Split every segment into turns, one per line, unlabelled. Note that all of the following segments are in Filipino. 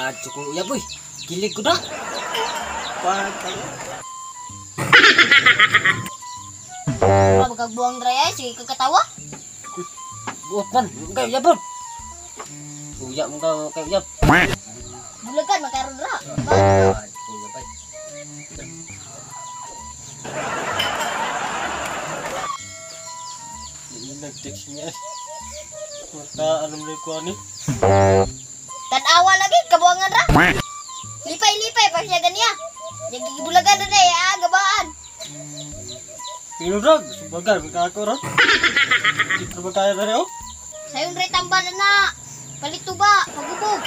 Pacho kong uyab boy. Kilig ko na. Patay.
Magkagbuang dry ay, sige kagkatawa.
Buot man, kayo uyab boy. Uyab mo kayo uyab.
Bulagan, makaroon ra.
Uyab ay. Ini nag-text niya. Mata, alam na ko ani.
Tanawa lagi, kabuangan ra. Lipay-lipay, pasyagan niya. Yung gigibulagan na day, gabaan.
Pino drag, subagan, magkako ra. Di pa ba kaya na rin, oh?
Sayong ray tambalan na. Palito ba, pagubog.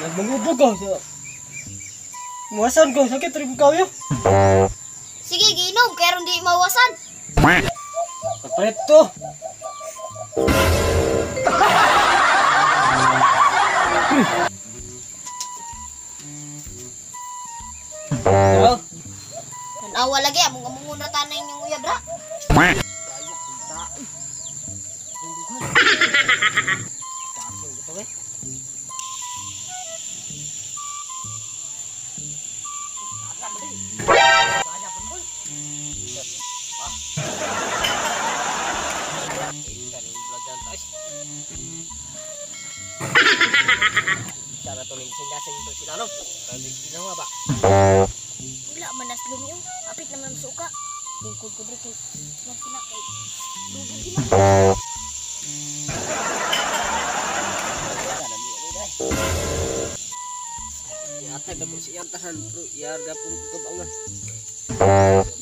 Yan, mangubog ko. Muwasan ko, sakit rin ko kayo.
Sige, giinom, kaya ron di mawasan.
Kapalit to. Hello?
Tanawa lagi, among-among na tanay yung uyab ra.
Cara to ning sing-sing to sila no. Kasi ginawa ba?
Wala manas lumiyo. Apit naman ang suka. Tingkod ko dito. Yan sila kay lubog din na.
Atay ba ko siyang tahan bro, iarga pun ko kabangan.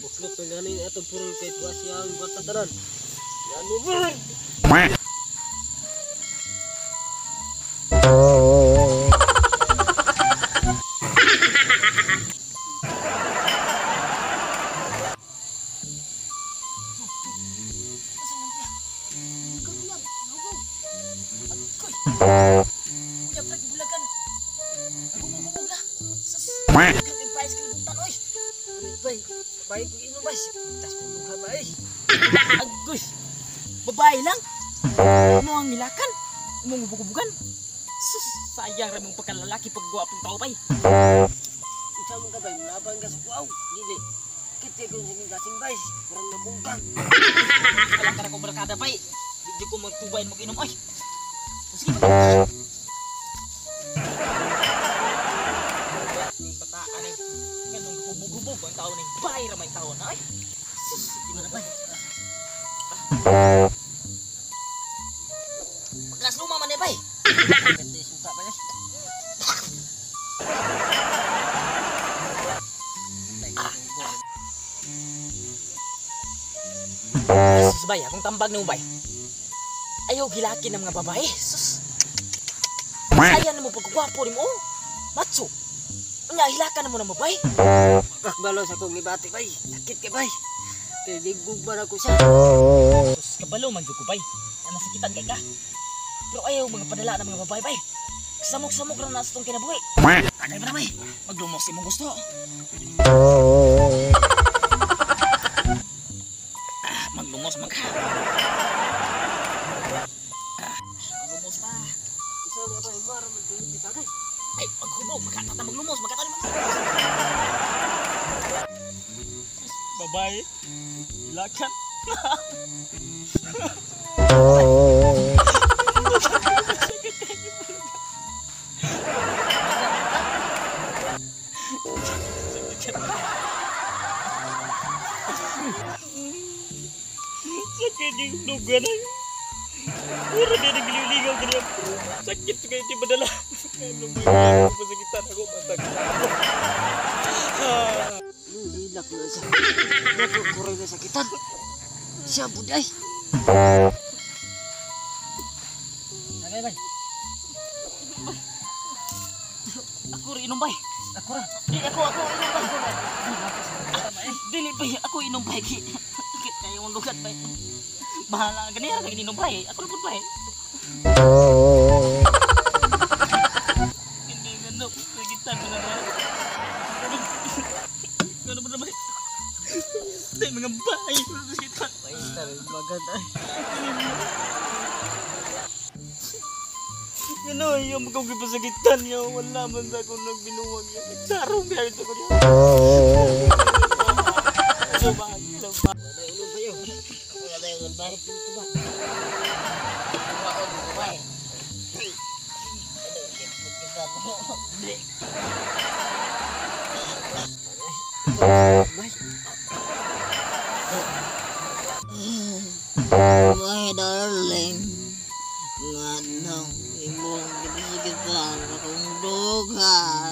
Buklot na ganin atong puro kay tuwa siyang buat tatanan. Yan over.
Uyab ra bulagan. Gubog na. Sus. Kang pais kalibutan oy.
Bay, bay ko ino bay. Tas ko mukha bay.
Agus, babae lang. Ano ang nilakan? Umong bubugan. Sus, sayang ramong pagkalalaki pag guwapong tao bay.
Unsa mo ka bay, laban ka sa kuaw. Dili. Kiti ko sing gasing bay, kurang nabungkang.
Alam ka na kong barkada bay. Di ko magtubayin mag-inom ay. Sige ba? Ning bataan ay ganong hubog-hubog ang tao ning bay ramay tao na ay. Sus, di na bay. Pagkas luma man bay.
Kati suka ba ya?
Sus bay, akong tambag ni bay. Ayaw gilakin ng mga babae. Sus. Sayang na mo pagkwapo ni mo. Matso. Nya hilakan mo ng babae.
Kakbalo sa kong ibati bay. Sakit ka bay. Kaya digug ba na ko siya.
Sus, kabalo man jud ko bay. Na nasakitan kay ka. Pero ayaw mga padala ng mga babae bay. Samok-samok ra na sa tong kinabuhi. Tagay ba na bay? Maglumos imong gusto. Maglumos magka. Maglumos pa.
Isa nga bay, mara man din kita kay.
Ay, paghubog, makatata maglumos, makatali mo. Babae, ilakan. Sakit yung dugan ay. Puro din nagliligaw ka niya. Sakit kayo di badala. Ano ba yung pasakitan ako matag.
Lilak na siya. Nakukuray na sakitan. Siya buday.
Nagay bay. Ako rin inom bay. Ako ra. Ako inom bay. Dili bay, ako inom bay. Sakit kayo yung lugat bay. Bahala ka ganyan kay inom bay. Ako ra pud bay. Hindi ganun. Sakitan mo na na. Ano ba na bay? Tay mga bay. Sakitan.
Bay, tayo maganda.
Ganun ano, yung mga kipasagitan niya, wala man sa akong nagbinuwag niya. Nagtarong biya ito ko niya. Lumay.
Wala ulo ba yun?
Wala tayo nun ba?
Ito ba?
Waon ko ba? My darling, nganong imong gibisigitan akong dugan.